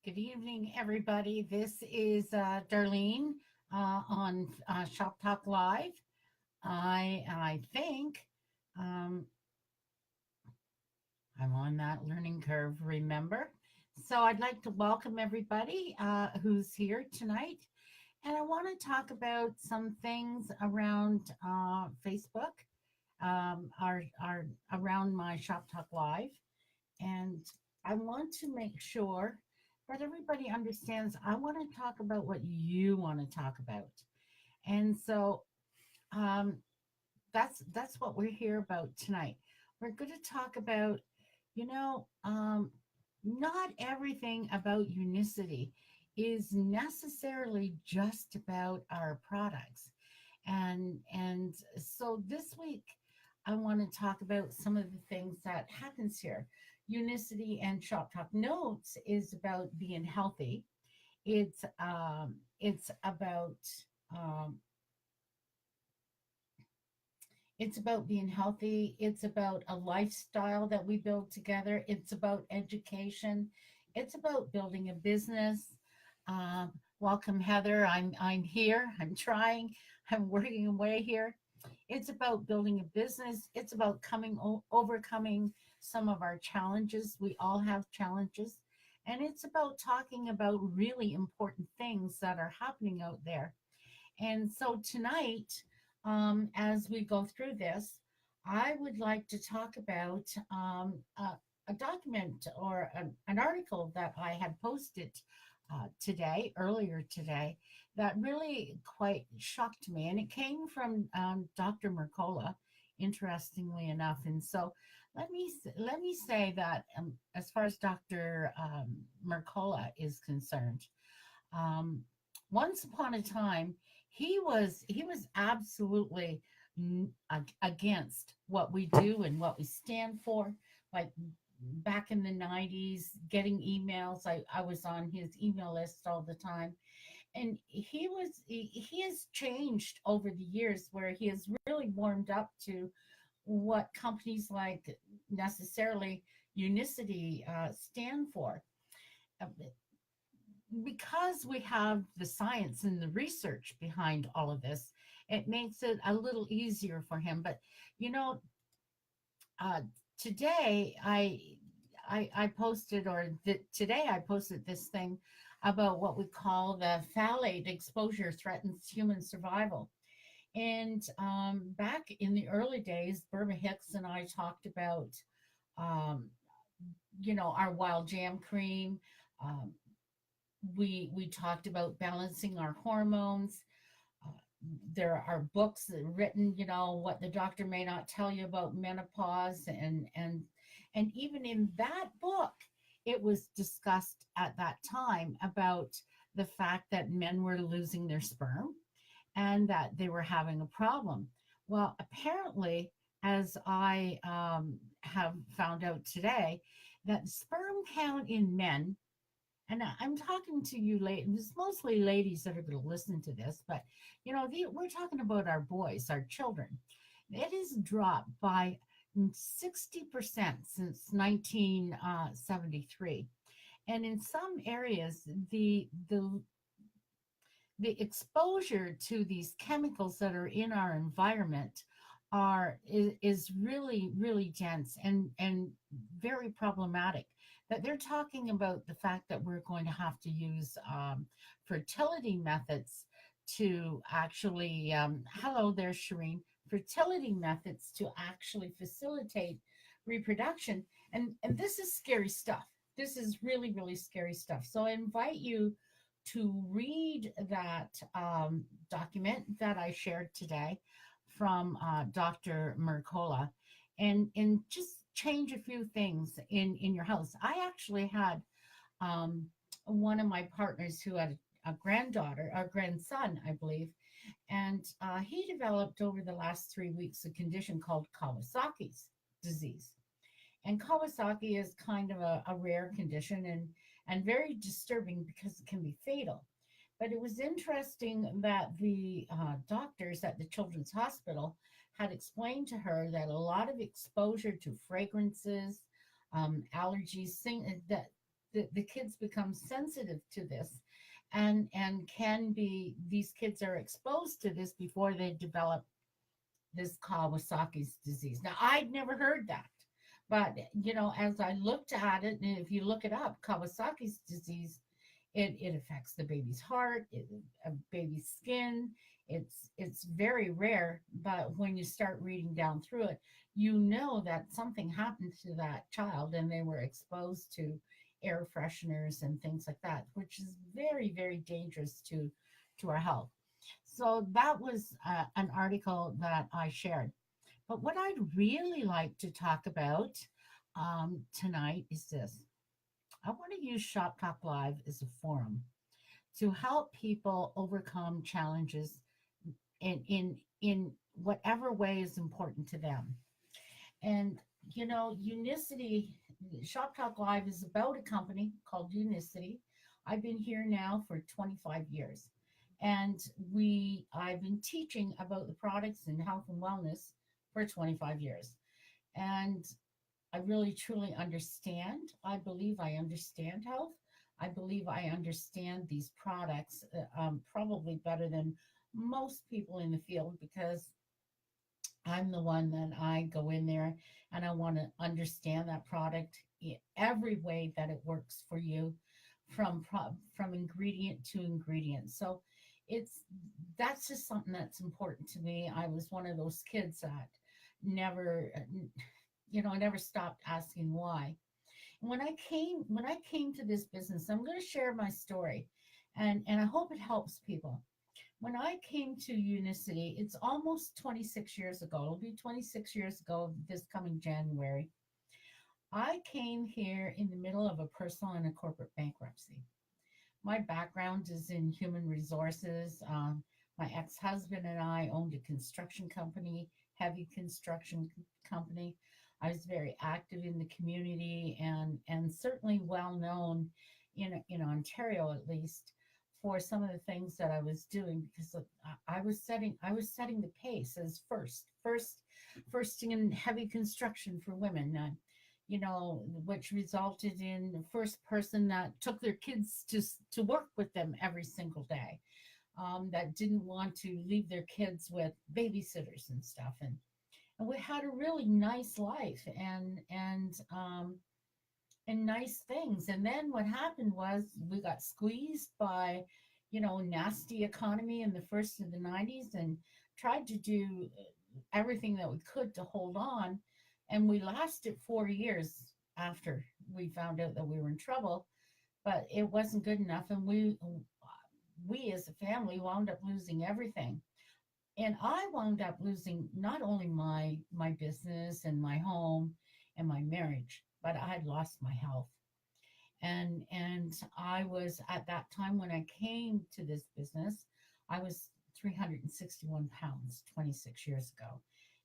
Good evening, everybody. This is Darlene on Shop Talk Live. I think um, I'm on that learning curve. Remember, so I'd like to welcome everybody who's here tonight, and I want to talk about some things around Facebook, our around my Shop Talk Live, and I want to make sure that everybody understands I want to talk about what you want to talk about. And so um, that's what we're here about tonight. We're going to talk about, you know, not everything about Unicity is necessarily just about our products. And so this week I want to talk about some of the things that happens here. Unicity and Shop Talk Notes is about being healthy. It's about um, it's about being healthy. It's about a lifestyle that we build together. It's about education. It's about building a business. Welcome, Heather. I'm here. I'm trying. I'm working away here. It's about building a business. It's about overcoming some of our challenges. We all have challenges. And it's about talking about really important things that are happening out there. And so tonight, as we go through this, I would like to talk about a document or an article that I had posted earlier today, that really quite shocked me. And it came from Dr. Mercola, interestingly enough. And so let me say that as far as Dr. Mercola is concerned, um, once upon a time, he was absolutely against what we do and what we stand for. Like back in the 90s, getting emails, I was on his email list all the time. And he has changed over the years, where he has really warmed up to what companies like necessarily Unicity stand for. Uh, because we have the science and the research behind all of this, it makes it a little easier for him. But you know, uh, today I posted, today I posted this thing about what we call the phthalate exposure threatens human survival. And back in the early days, Burma Hicks and I talked about, um, our wild jam cream. Um, we talked about balancing our hormones. Uh, there are books written, what the doctor may not tell you about menopause, and even in that book, it was discussed at that time about the fact that men were losing their sperm and that they were having a problem. Well, apparently, as I have found out today, that sperm count in men, and I'm talking to you ladies, it's mostly ladies that are going to listen to this, but we're talking about our boys, our children. It has dropped by 60% since 1973. And in some areas, the exposure to these chemicals that are in our environment is really really dense and very problematic. That they're talking about the fact that we're going to have to use fertility methods to actually hello there, Shireen, fertility methods to actually facilitate reproduction. And this is scary stuff. This is really really scary stuff. So I invite you to read that document that I shared today from Dr. Mercola, and just change a few things in your house. I actually had um, one of my partners who had a granddaughter, a grandson, I believe, and he developed over the last 3 weeks a condition called Kawasaki's disease. And Kawasaki is kind of a rare condition, and very disturbing because it can be fatal. But it was interesting that the doctors at the Children's Hospital had explained to her that a lot of exposure to fragrances, allergies, the kids become sensitive to this, and can be, these kids are exposed to this before they develop this Kawasaki's disease. Now, I'd never heard that. But, as I looked at it, and if you look it up, Kawasaki's disease, it affects the baby's heart, a baby's skin. It's very rare, but when you start reading down through it, you know that something happened to that child and they were exposed to air fresheners and things like that, which is very, very dangerous to our health. So that was an article that I shared. But what I'd really like to talk about tonight is this. I want to use Shop Talk Live as a forum to help people overcome challenges in whatever way is important to them. And Unicity, Shop Talk Live is about a company called Unicity. I've been here now for 25 years. And I've been teaching about the products in health and wellness for 25 years. And I really truly understand. I believe I understand health. I believe I understand these products probably better than most people in the field, because I'm the one that I go in there and I want to understand that product every way that it works for you, from ingredient to ingredient. So it's that's just something that's important to me. I was one of those kids that never, I never stopped asking why. And when I came to this business, I'm going to share my story, and I hope it helps people. When I came to Unicity, it's almost 26 years ago. It'll be 26 years ago this coming January. I came here in the middle of a personal and a corporate bankruptcy. My background is in human resources. My ex-husband and I owned a construction company, heavy construction company. I was very active in the community, and certainly well known in Ontario, at least, for some of the things that I was doing, because I was setting the pace as first in heavy construction for women. Which resulted in the first person that took their kids to work with them every single day, that didn't want to leave their kids with babysitters and stuff, and we had a really nice life, and nice things. And then what happened was we got squeezed by, nasty economy in the first of the 90s, and tried to do everything that we could to hold on. And we lasted 4 years after we found out that we were in trouble, but it wasn't good enough. And we as a family wound up losing everything. And I wound up losing not only my business and my home and my marriage, but I had lost my health. And I was, at that time when I came to this business, I was 361 pounds 26 years ago.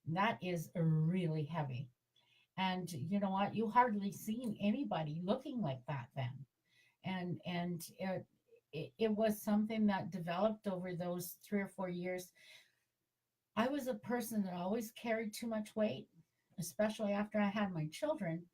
And that is really heavy. And you know what? You hardly seen anybody looking like that then. And it was something that developed over those 3 or 4 years. I was a person that always carried too much weight, especially after I had my children.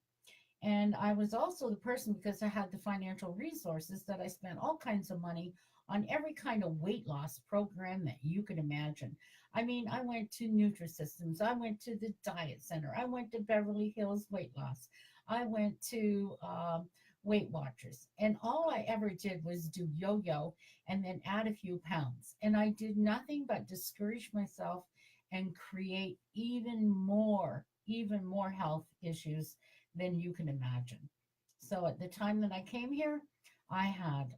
And I was also the person, because I had the financial resources, that I spent all kinds of money on every kind of weight loss program that you could imagine. I mean, I went to Nutrisystems, I went to the Diet Center, I went to Beverly Hills Weight Loss, I went to Weight Watchers, and all I ever did was do yo-yo and then add a few pounds. And I did nothing but discourage myself and create even more health issues than you can imagine. So at the time that I came here, I had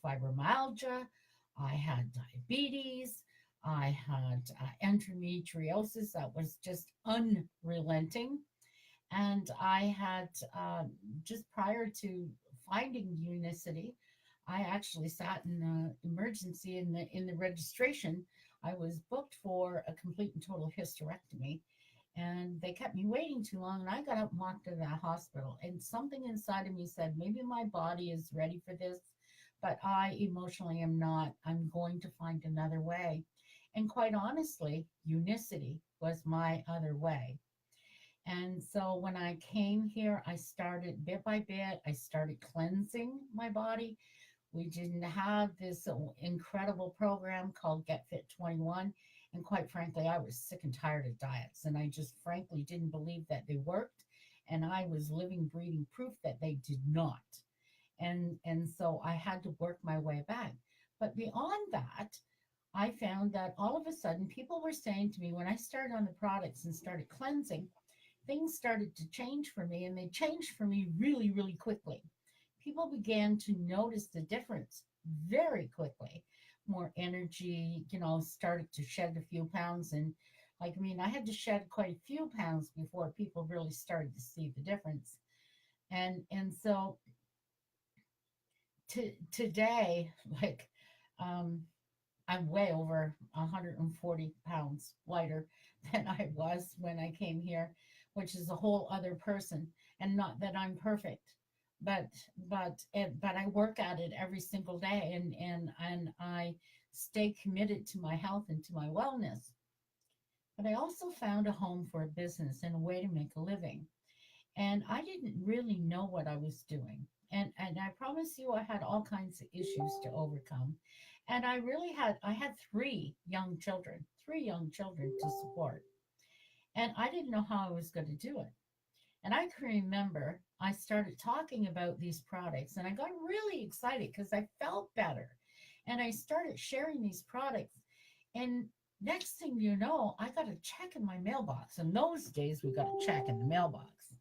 fibromyalgia, I had diabetes, I had endometriosis that was just unrelenting, and I had, just prior to finding Unicity, I actually sat in the emergency in the registration. I was booked for a complete and total hysterectomy, and they kept me waiting too long, and I got up and walked to that hospital, and something inside of me said, maybe my body is ready for this, but I emotionally am not. I'm going to find another way. And quite honestly, Unicity was my other way. And so when I came here, I started bit by bit, I started cleansing my body. We didn't have this incredible program called Get Fit 21. And quite frankly, I was sick and tired of diets. And I just frankly didn't believe that they worked. And I was living, breathing proof that they did not. And so I had to work my way back. But beyond that, I found that all of a sudden people were saying to me when I started on the products and started cleansing, things started to change for me, and they changed for me really, really quickly. People began to notice the difference very quickly. More energy, started to shed a few pounds. And like, I mean, I had to shed quite a few pounds before people really started to see the difference. And so today, like, um, I'm way over 140 pounds lighter than I was when I came here, which is a whole other person. And not that I'm perfect, but but I work at it every single day, and I stay committed to my health and to my wellness. But I also found a home for a business and a way to make a living. And I didn't really know what I was doing. And I promise you, I had all kinds of issues to overcome. And I had three young children to support. And I didn't know how I was going to do it. And I can remember I started talking about these products and I got really excited because I felt better. And I started sharing these products. And next thing you know, I got a check in my mailbox. In those days, we got a check in the mailbox.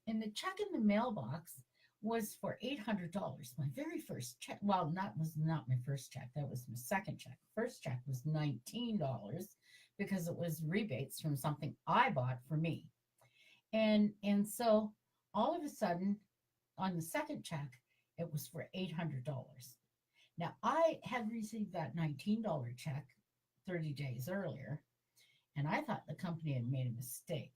And the check in the mailbox was for $800. My very first check. Well, not was not my first check. That was my second check. First check was $19 because it was rebates from something I bought for me. And so all of a sudden, on the second check, it was for $800. Now I had received that $19 check 30 days earlier, and I thought the company had made a mistake.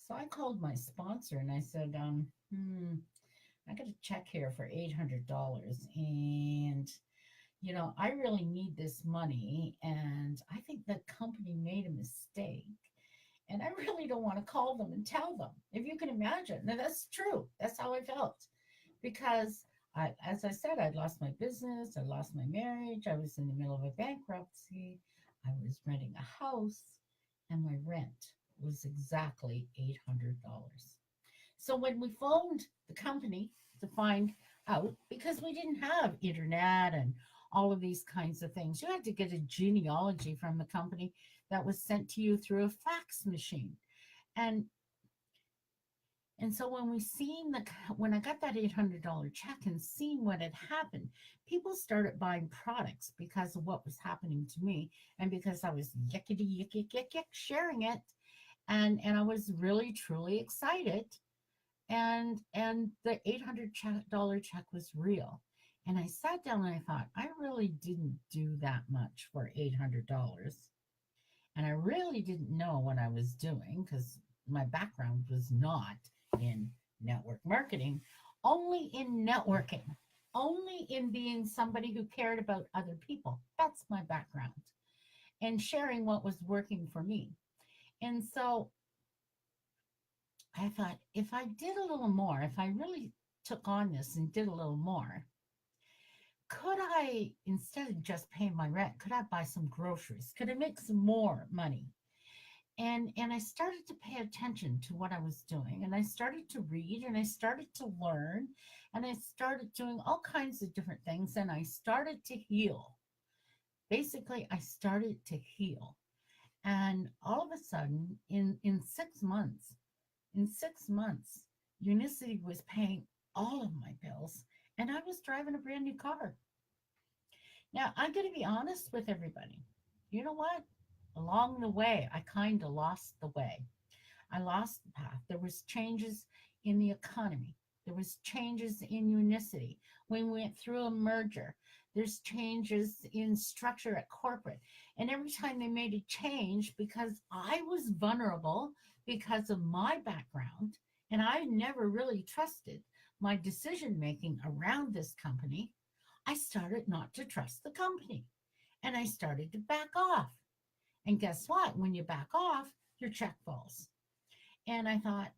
So I called my sponsor and I said, I got a check here for $800, and I really need this money, and I think the company made a mistake, and I really don't want to call them and tell them. If you can imagine, now that's true. That's how I felt because as I said, I'd lost my business, I lost my marriage, I was in the middle of a bankruptcy, I was renting a house, and my rent was exactly $800. So when we phoned the company to find out, because we didn't have internet and all of these kinds of things, you had to get a genealogy from the company that was sent to you through a fax machine. And and so when I got that $800 check and seeing what had happened, people started buying products because of what was happening to me and because I was yickety yick yick yick yick sharing it, and I was really truly excited, and the $800 check was real. And I sat down and I thought, I really didn't do that much for $800. And I really didn't know what I was doing because my background was not in network marketing, only in networking, only in being somebody who cared about other people. That's my background, and sharing what was working for me. And so I thought, if I did a little more, if I really took on this and did a little more, could I, instead of just paying my rent, could I buy some groceries? Could I make some more money? And I started to pay attention to what I was doing, and I started to read, and I started to learn, and I started doing all kinds of different things, and I started to heal. Basically, I started to heal. And all of a sudden, in 6 months, in 6 months, Unicity was paying all of my bills, and I was driving a brand new car. Now, I'm going to be honest with everybody. You know what? Along the way, I kind of lost the way. I lost the path. There was changes in the economy. There was changes in Unicity. We went through a merger. There's changes in structure at corporate. And every time they made a change, because I was vulnerable because of my background, and I never really trusted my decision making around this company, I started not to trust the company. And I started to back off. And guess what? When you back off, your check falls. And I thought,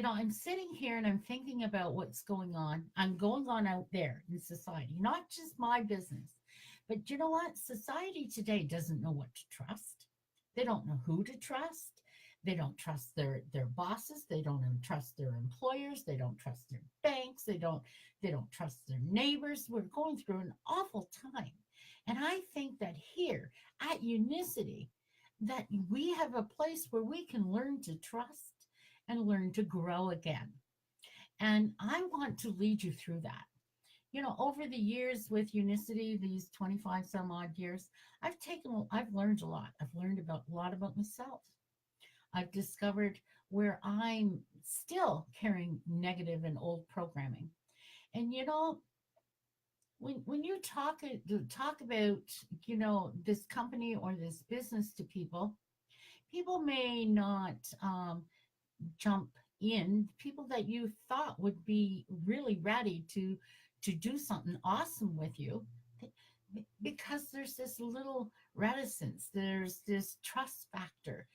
I'm sitting here and I'm thinking about what's going on. I'm going on out there in society, not just my business. But you know what? Society today doesn't know what to trust. They don't know who to trust. They don't trust their bosses. They don't even trust their employers. They don't trust their banks. They don't trust their neighbors. We're going through an awful time. And I think that here at Unicity, that we have a place where we can learn to trust and learn to grow again. And I want to lead you through that. Over the years with Unicity, these 25 some odd years, I've learned a lot. I've learned about a lot about myself. I've discovered where I'm still carrying negative and old programming. And when you talk about this company or this business to people, people may not jump in. People that you thought would be really ready to do something awesome with you, because there's this little reticence, there's this trust factor.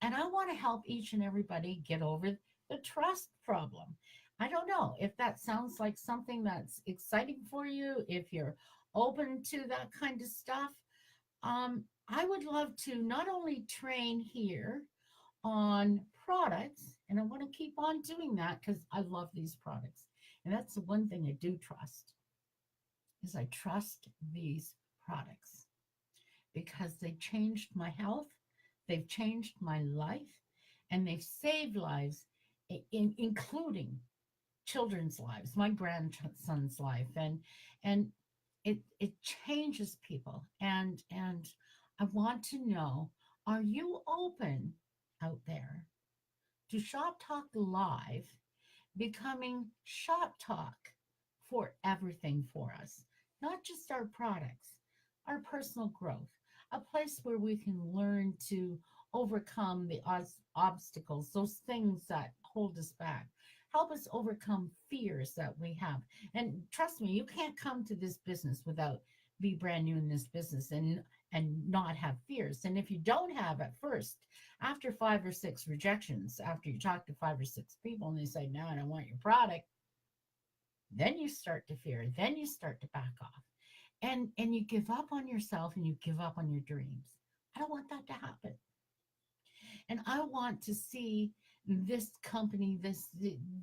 And I want to help each and everybody get over the trust problem. I don't know if that sounds like something that's exciting for you, if you're open to that kind of stuff. I would love to not only train here on products, and I want to keep on doing that because I love these products. And that's the one thing I do trust, is I trust these products because they changed my health, they've changed my life, and they've saved lives, including children's lives, my grandson's life, and it changes people. And I want to know, are you open out there to Shop Talk Live becoming Shop Talk for everything for us, not just our products, our personal growth, a place where we can learn to overcome the obstacles, those things that hold us back. Help us overcome fears that we have. And trust me, you can't come to this business without be brand new in this business and not have fears. And if you don't have at first, after 5 or 6 rejections, after you talk to 5 or 6 people and they say, no, I don't want your product, then you start to fear, then you start to back off. And you give up on yourself and you give up on your dreams. I don't want that to happen. And I want to see this company,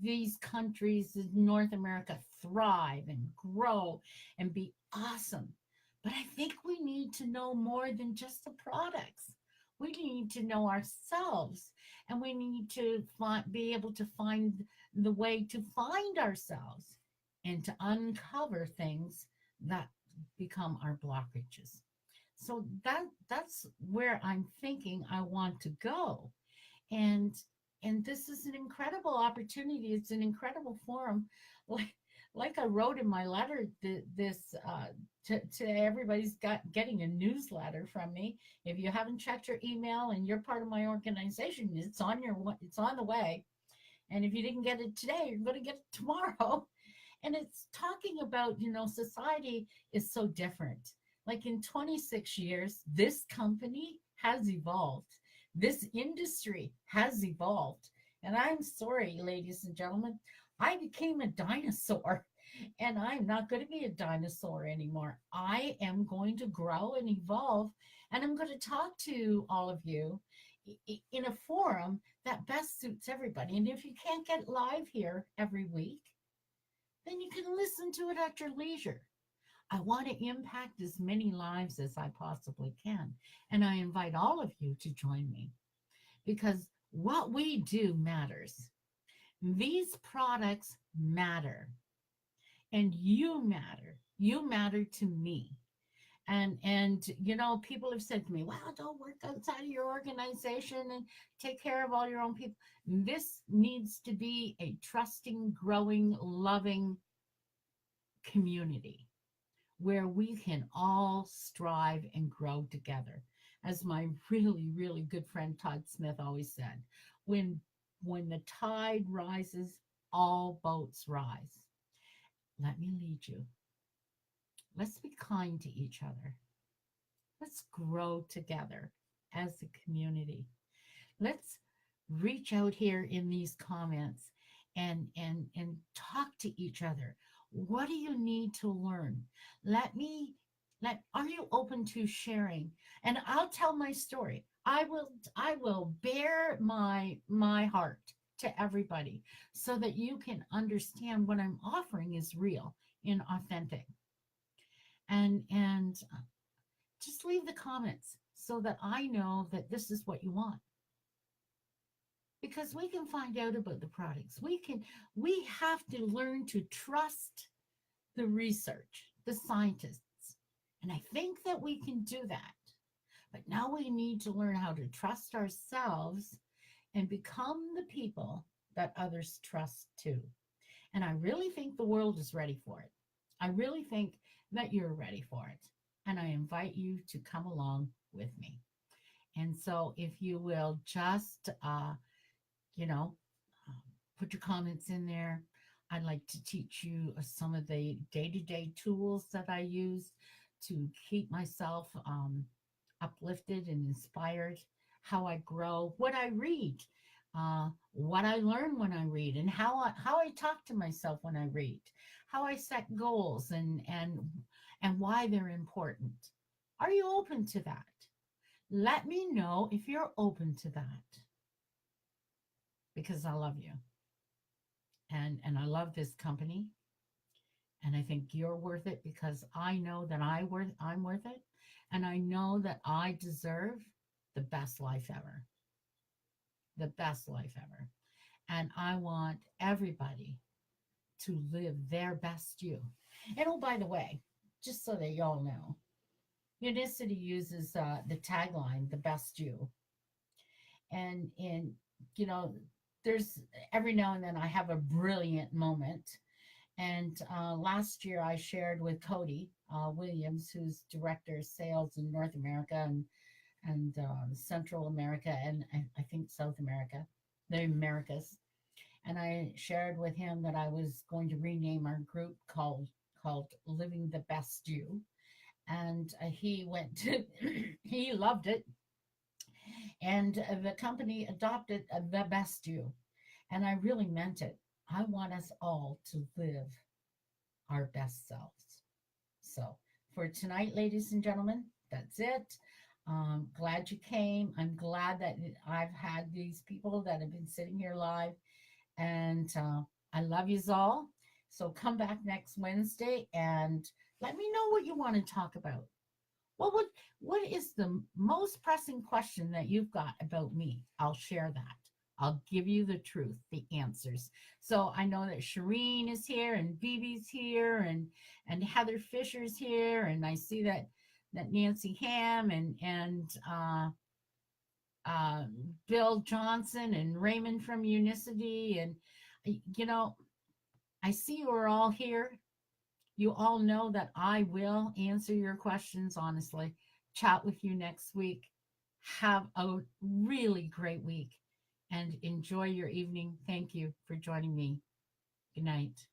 these countries, North America, thrive and grow and be awesome. But I think we need to know more than just the products. We need to know ourselves, and we need to be able to find the way to find ourselves and to uncover things that become our blockages. So that's where I'm thinking I want to go. And and this is an incredible opportunity. It's an incredible forum. Like like I wrote in my letter, this to everybody's getting a newsletter from me. If you haven't checked your email and you're part of my organization, it's on the way. And if you didn't get it today, you're going to get it tomorrow. And it's talking about, society is so different. Like in 26 years, this company has evolved. This industry has evolved. And I'm sorry, ladies and gentlemen, I became a dinosaur. And I'm not going to be a dinosaur anymore. I am going to grow and evolve. And I'm going to talk to all of you in a forum that best suits everybody. And if you can't get live here every week, then you can listen to it at your leisure. I want to impact as many lives as I possibly can. And I invite all of you to join me, because what we do matters. These products matter, and you matter. You matter to me. And people have said to me, well, don't work outside of your organization and take care of all your own people. This needs to be a trusting, growing, loving community where we can all strive and grow together. As my really, really good friend Todd Smith always said, when the tide rises, all boats rise. Let me lead you. Let's be kind to each other. Let's grow together as a community. Let's reach out here in these comments and talk to each other. What do you need to learn? Let me let Are you open to sharing? And I'll tell my story. I will bare my heart to everybody so that you can understand what I'm offering is real and authentic. And just leave the comments so that I know that this is what you want, because we can find out about the products. We have to learn to trust the research, the scientists. And I think that we can do that. But now we need to learn how to trust ourselves and become the people that others trust too. And I really think the world is ready for it. I really think that you're ready for it. And I invite you to come along with me. And so, if you will just, you know, um, put your comments in there. I'd like to teach you some of the day to day tools that I use to keep myself uplifted and inspired, how I grow, what I read, what I learn when I read, and how I talk to myself when I read, how I set goals and why they're important. Are you open to that? Let me know if you're open to that, because I love you and I love this company, and I think you're worth it, because I know that I'm worth it, and I know that I deserve the best life ever. The best life ever. And I want everybody to live their best you. And oh, by the way, just so that y'all know, Unicity uses the tagline, the best you. And you know, there's every now and then I have a brilliant moment. And last year I shared with Cody Williams, who's director of sales in North America and Central America and I think South America, the Americas. And I shared with him that I was going to rename our group called Living the Best You. And he went to he loved it, and the company adopted the Best You. And I really meant it. I want us all to live our best selves. So for tonight, ladies and gentlemen, that's it. Glad you came. I'm glad that I've had these people that have been sitting here live, and I love yous all. So come back next Wednesday and let me know what you want to talk about. What would what is the most pressing question that you've got about me? I'll share that. I'll give you the truth, the answers. So I know that Shireen is here and Bibi's here and Heather Fisher's here, and I see that Nancy Ham and Bill Johnson and Raymond from Unicity, and you know, I see you are all here. You all know that I will answer your questions honestly. Chat with you next week. Have a really great week and enjoy your evening. Thank you for joining me. Good night.